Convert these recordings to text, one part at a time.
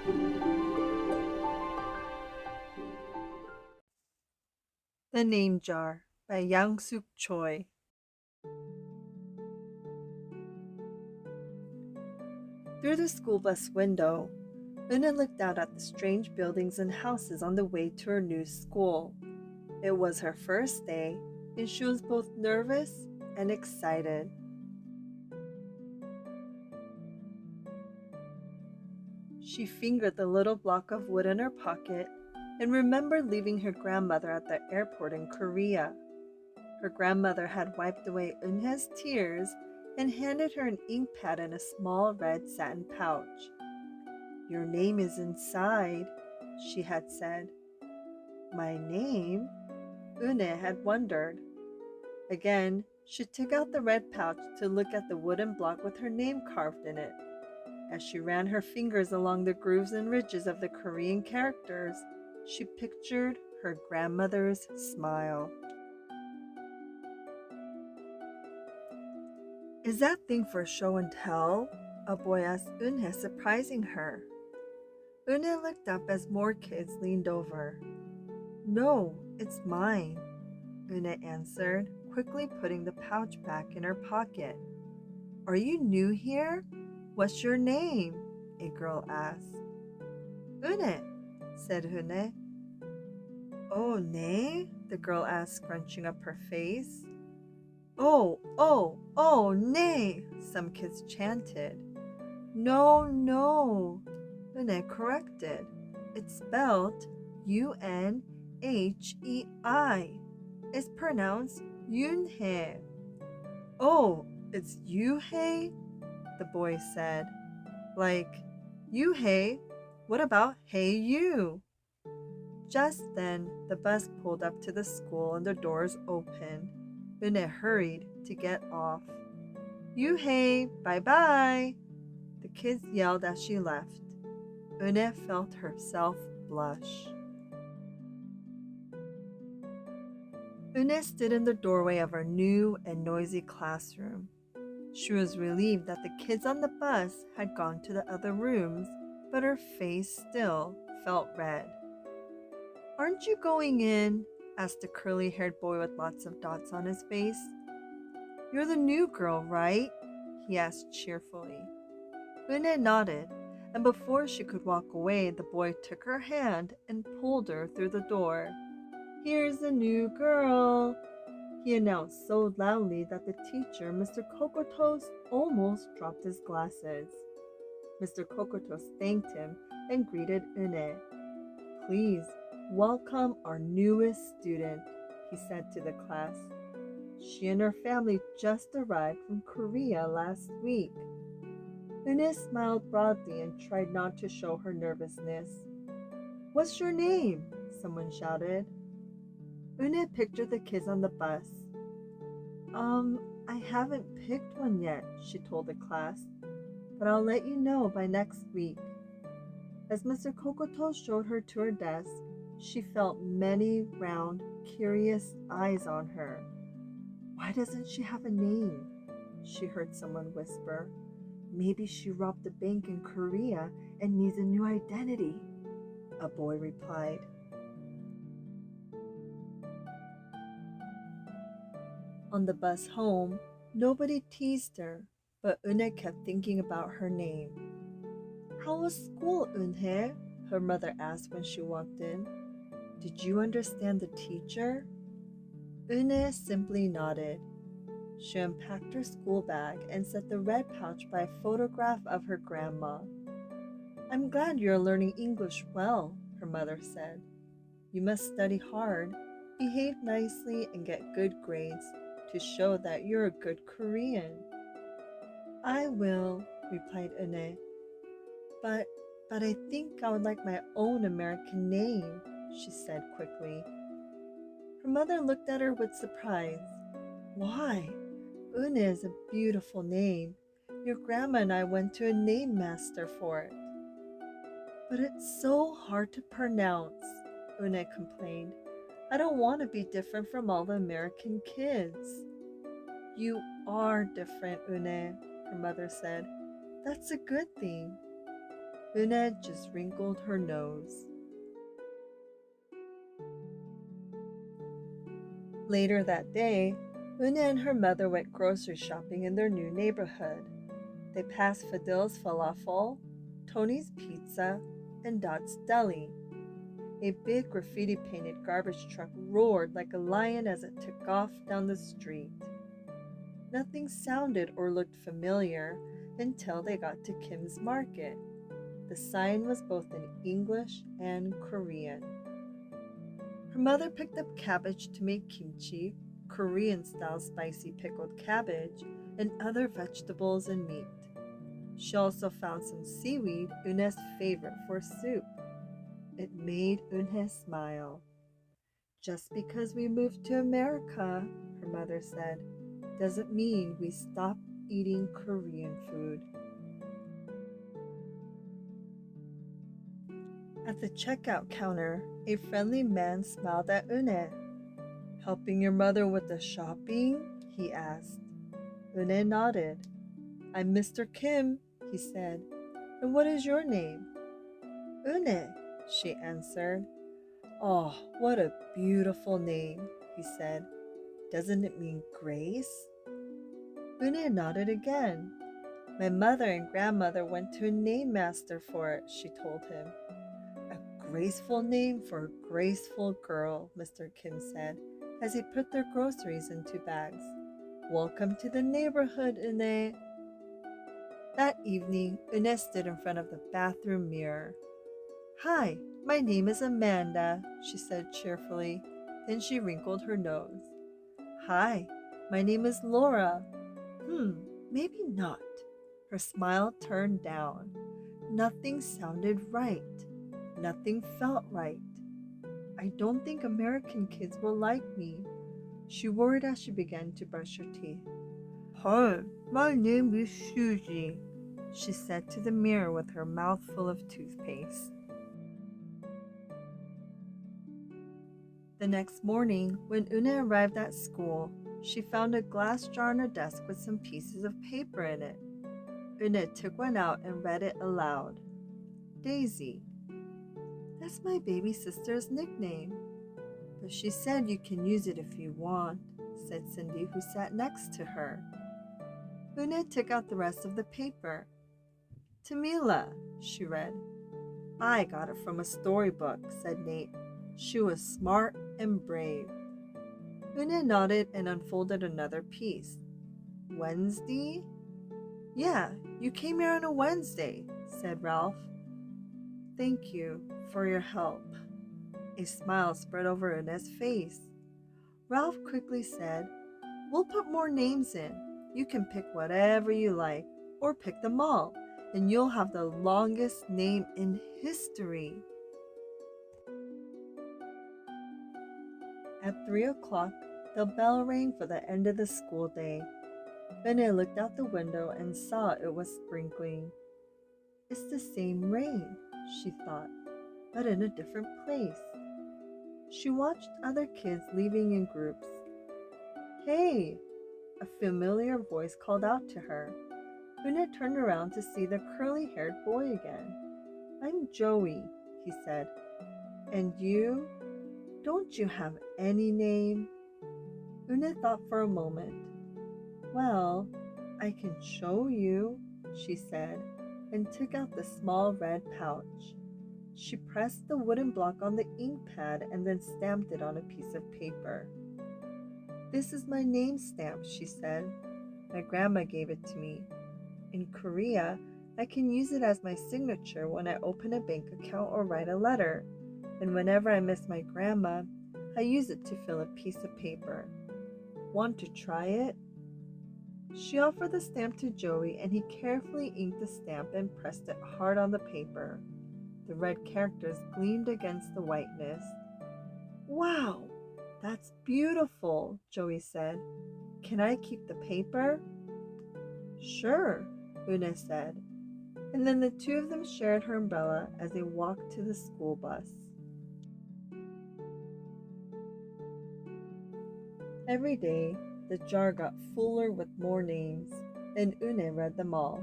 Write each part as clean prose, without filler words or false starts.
The Name Jar by Yang Suk Choi. Through the school bus window, Una looked out at the strange buildings and houses on the way to her new school. It was her first day, and she was both nervous and excited. She fingered the little block of wood in her pocket and remembered leaving her grandmother at the airport in Korea. Her grandmother had wiped away Eunhae's tears and handed her an ink pad in a small red satin pouch. "Your name is inside," she had said. "My name?" Eunhae had wondered. Again, she took out the red pouch to look at the wooden block with her name carved in it. As she ran her fingers along the grooves and ridges of the Korean characters, she pictured her grandmother's smile. "Is that thing for show and tell?" a boy asked Eunhae, surprising her. Eunhae looked up as more kids leaned over. "No, it's mine," Eunhae answered, quickly putting the pouch back in her pocket. "Are you new here? What's your name?" a girl asked. "Eunhae," said Eunhae. "Oh, nee?" the girl asked, scrunching up her face. Oh, nee," some kids chanted. "No, no," Eunhae corrected. "It's spelled Unhei. It's pronounced Yoonhae." "Oh, it's Yuhei?" the boy said. "Like, Yuhei? What about Hey You?" Just then, the bus pulled up to the school and the doors opened. Eunhae hurried to get off. "Yuhei, bye-bye," the kids yelled as she left. Eunhae felt herself blush. Eunhae stood in the doorway of her new and noisy classroom. She was relieved that the kids on the bus had gone to the other rooms, but her face still felt red. "Aren't you going in?" asked the curly-haired boy with lots of dots on his face. "You're the new girl, right?" he asked cheerfully. Eunhae nodded, and before she could walk away, the boy took her hand and pulled her through the door. "Here's the new girl," he announced so loudly that the teacher, Mr. Kokotos, almost dropped his glasses. Mr. Kokotos thanked him and greeted Eunhae. "Please welcome our newest student," he said to the class. "She and her family just arrived from Korea last week." Eunhae smiled broadly and tried not to show her nervousness. "What's your name?" someone shouted. Eunhae pictured the kids on the bus. I haven't picked one yet," she told the class, "but I'll let you know by next week." As Mr. Kokoto showed her to her desk, she felt many round, curious eyes on her. "Why doesn't she have a name?" she heard someone whisper. "Maybe she robbed a bank in Korea and needs a new identity," a boy replied. On the bus home, nobody teased her, but Eunhae kept thinking about her name. "How was school, Eunhae?" her mother asked when she walked in. "Did you understand the teacher?" Eunhae simply nodded. She unpacked her school bag and set the red pouch by a photograph of her grandma. "I'm glad you're learning English well," her mother said. "You must study hard, behave nicely, and get good grades to show that you're a good Korean." "I will," replied Eunhae. But I think I would like my own American name," she said quickly. Her mother looked at her with surprise. "Why? Eunhae is a beautiful name. Your grandma and I went to a name master for it." "But it's so hard to pronounce," Eunhae complained. "I don't want to be different from all the American kids." "You are different, Eunhae," her mother said. "That's a good thing." Una just wrinkled her nose. Later that day, Una and her mother went grocery shopping in their new neighborhood. They passed Fadil's Falafel, Tony's Pizza, and Dot's Deli. A big graffiti-painted garbage truck roared like a lion as it took off down the street. Nothing sounded or looked familiar until they got to Kim's Market. The sign was both in English and Korean. Her mother picked up cabbage to make kimchi, Korean-style spicy pickled cabbage, and other vegetables and meat. She also found some seaweed, Una's favorite for soup. It made Una smile. Just because we moved to America, her mother said, doesn't mean we stop eating Korean food. At the checkout counter, a friendly man smiled at Una. Helping your mother with the shopping? He asked. Una nodded. I'm Mr. Kim, he said. And what is your name? Una, she answered. Oh, what a beautiful name, he said. Doesn't it mean grace? Una nodded again. My mother and grandmother went to a name master for it, she told him. A graceful name for a graceful girl, Mr. Kim said, as he put their groceries into bags. Welcome to the neighborhood, Una. That evening, Una stood in front of the bathroom mirror. Hi, my name is Amanda, she said cheerfully. Then she wrinkled her nose. Hi, my name is Laura. Maybe not. Her smile turned down. Nothing sounded right. Nothing felt right. I don't think American kids will like me, she worried as she began to brush her teeth. Hi, my name is Susie, she said to the mirror with her mouth full of toothpaste. The next morning, when Una arrived at school, she found a glass jar on her desk with some pieces of paper in it. Una took one out and read it aloud. Daisy. That's my baby sister's nickname. But she said you can use it if you want, said Cindy, who sat next to her. Una took out the rest of the paper. Tamila, she read. I got it from a storybook, said Nate. She was smart and brave. Una nodded and unfolded another piece. Wednesday? Yeah, you came here on a Wednesday, said Ralph. Thank you for your help. A smile spread over Una's face. Ralph quickly said, We'll put more names in. You can pick whatever you like, or pick them all, and you'll have the longest name in history. At 3 o'clock, the bell rang for the end of the school day. Una looked out the window and saw it was sprinkling. It's the same rain, she thought, but in a different place. She watched other kids leaving in groups. Hey! A familiar voice called out to her. Una turned around to see the curly-haired boy again. I'm Joey, he said. And you? Don't you have any name? Una thought for a moment. Well, I can show you, she said, and took out the small red pouch. She pressed the wooden block on the ink pad and then stamped it on a piece of paper. This is my name stamp, she said. My grandma gave it to me. In Korea, I can use it as my signature when I open a bank account or write a letter. And whenever I miss my grandma, I use it to fill a piece of paper. Want to try it? She offered the stamp to Joey, and he carefully inked the stamp and pressed it hard on the paper. The red characters gleamed against the whiteness. Wow, that's beautiful, Joey said. Can I keep the paper? Sure, Una said. And then the two of them shared her umbrella as they walked to the school bus. Every day, the jar got fuller with more names, and Una read them all.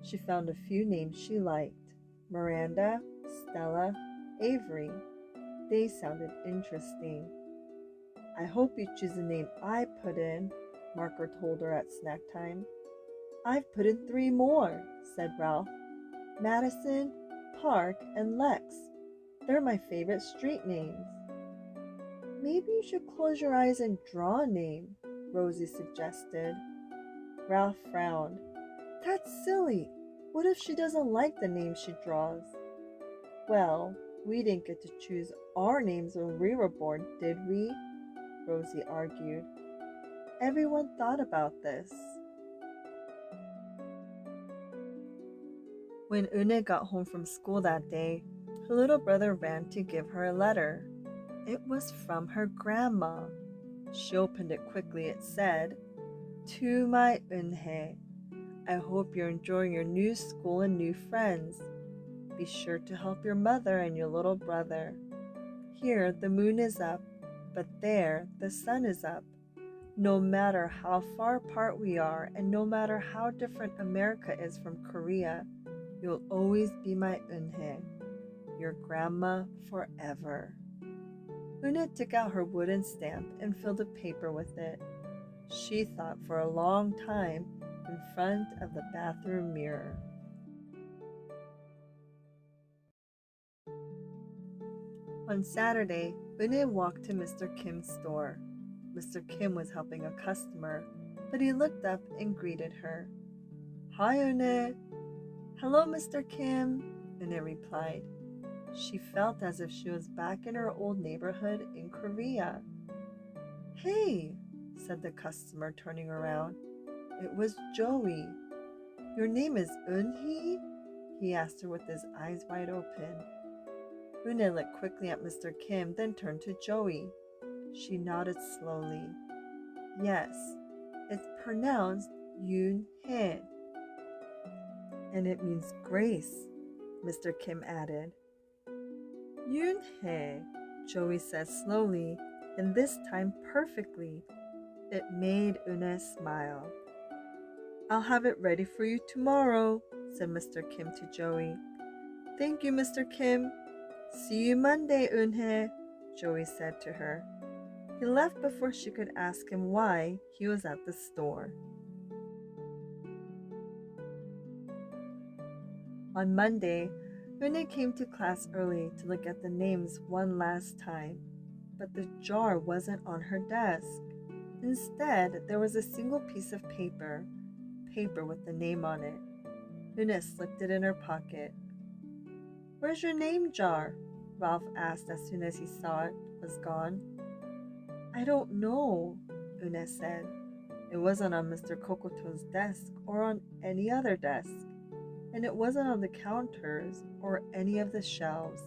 She found a few names she liked. Miranda, Stella, Avery. They sounded interesting. I hope you choose the name I put in, Marker told her at snack time. I've put in 3 more, said Ralph. Madison, Park, and Lex. They're my favorite street names. Maybe you should close your eyes and draw a name, Rosie suggested. Ralph frowned. That's silly. What if she doesn't like the name she draws? Well, we didn't get to choose our names when we were born, did we? Rosie argued. Everyone thought about this. When Une got home from school that day, her little brother ran to give her a letter. It was from her grandma. She opened it quickly. It said, To my Eunhae, I hope you're enjoying your new school and new friends. Be sure to help your mother and your little brother. Here the moon is up, but there the sun is up. No matter how far apart we are, and no matter how different America is from Korea, you'll always be my Eunhae, your grandma forever. Una took out her wooden stamp and filled a paper with it. She thought for a long time in front of the bathroom mirror. On Saturday, Une walked to Mr. Kim's store. Mr. Kim was helping a customer, but he looked up and greeted her. Hi, Une. Hello, Mr. Kim, Une replied. She felt as if she was back in her old neighborhood in Korea. Hey, said the customer, turning around. It was Joey. Your name is Eunhee? He asked her with his eyes wide open. Une looked quickly at Mr. Kim, then turned to Joey. She nodded slowly. Yes, it's pronounced Yoon-hee. And it means grace, Mr. Kim added. Yoon-hee, Joey said slowly, and this time perfectly. It made Une smile. I'll have it ready for you tomorrow, said Mr. Kim to Joey. Thank you, Mr. Kim. See you Monday, Eunhae, Joey said to her. He left before she could ask him why he was at the store. On Monday, Eunhae came to class early to look at the names one last time, but the jar wasn't on her desk. Instead, there was a single piece of paper with the name on it. Eunhae slipped it in her pocket. Where's your name jar? Ralph asked as soon as he saw it was gone. I don't know, Eunhae said. It wasn't on Mr. Kokoto's desk or on any other desk, and it wasn't on the counters or any of the shelves.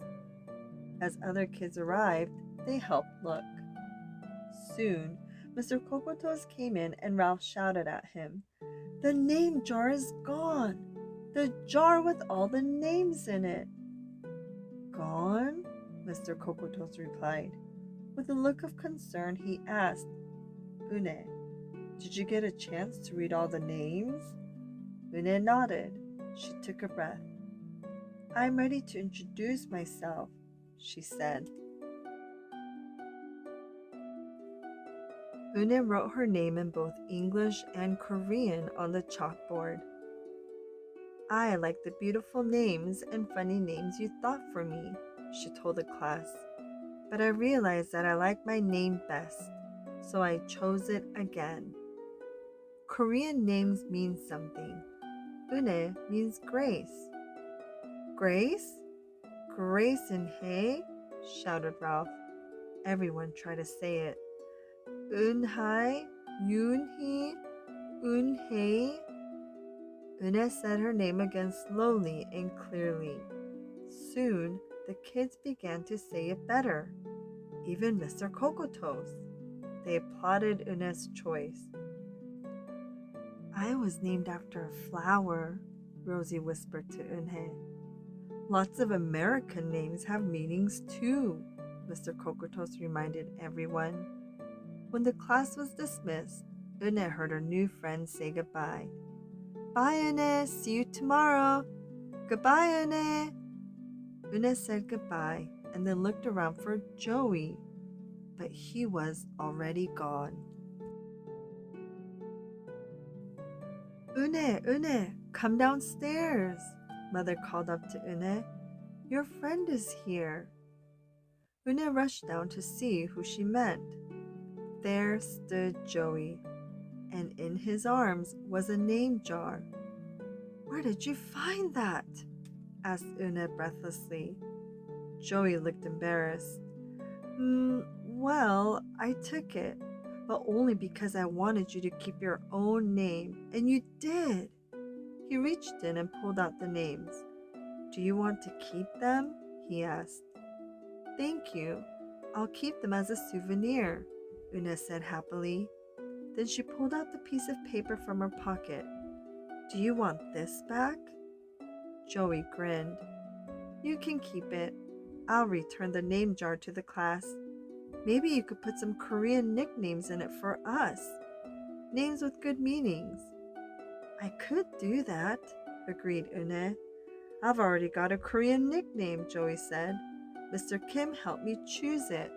As other kids arrived, they helped look. Soon, Mr. Kokoto's came in and Ralph shouted at him, The name jar is gone! The jar with all the names in it! Gone? Mr. Kokotos replied. With a look of concern, he asked, Une, did you get a chance to read all the names? Une nodded. She took a breath. I'm ready to introduce myself, she said. Une wrote her name in both English and Korean on the chalkboard. I like the beautiful names and funny names you thought for me, she told the class. But I realized that I like my name best, so I chose it again. Korean names mean something. Une means grace. Grace? Grace and Hay? Shouted Ralph. Everyone tried to say it. Eunhae, Yoonhee, Eunhae. Une said her name again slowly and clearly. Soon, the kids began to say it better. Even Mr. Kokotos. They applauded Une's choice. I was named after a flower, Rosie whispered to Eunhae. Lots of American names have meanings too, Mr. Kokotos reminded everyone. When the class was dismissed, Une heard her new friend say goodbye. Bye, Une. See you tomorrow. Goodbye, Une. Une said goodbye and then looked around for Joey, but he was already gone. Une, come downstairs, Mother called up to Une. Your friend is here. Une rushed down to see who she meant. There stood Joey, and in his arms was a name jar. Where did you find that? Asked Une breathlessly. Joey looked embarrassed. Well, I took it, but only because I wanted you to keep your own name, and you did. He reached in and pulled out the names. Do you want to keep them? He asked. Thank you. I'll keep them as a souvenir, Une said happily. Then she pulled out the piece of paper from her pocket. Do you want this back? Joey grinned. You can keep it. I'll return the name jar to the class. Maybe you could put some Korean nicknames in it for us. Names with good meanings. I could do that, agreed Une. I've already got a Korean nickname, Joey said. Mr. Kim helped me choose it.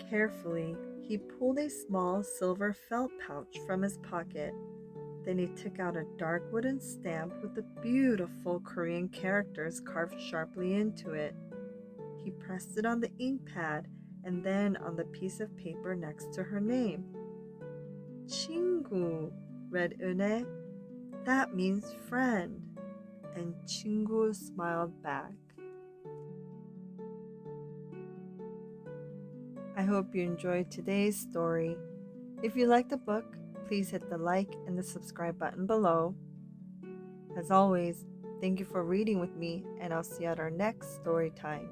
Carefully, he pulled a small silver felt pouch from his pocket. Then he took out a dark wooden stamp with the beautiful Korean characters carved sharply into it. He pressed it on the ink pad and then on the piece of paper next to her name. 친구, read Une. That means friend. And 친구 smiled back. I hope you enjoyed today's story. If you liked the book, please hit the like and the subscribe button below. As always, thank you for reading with me, and I'll see you at our next story time.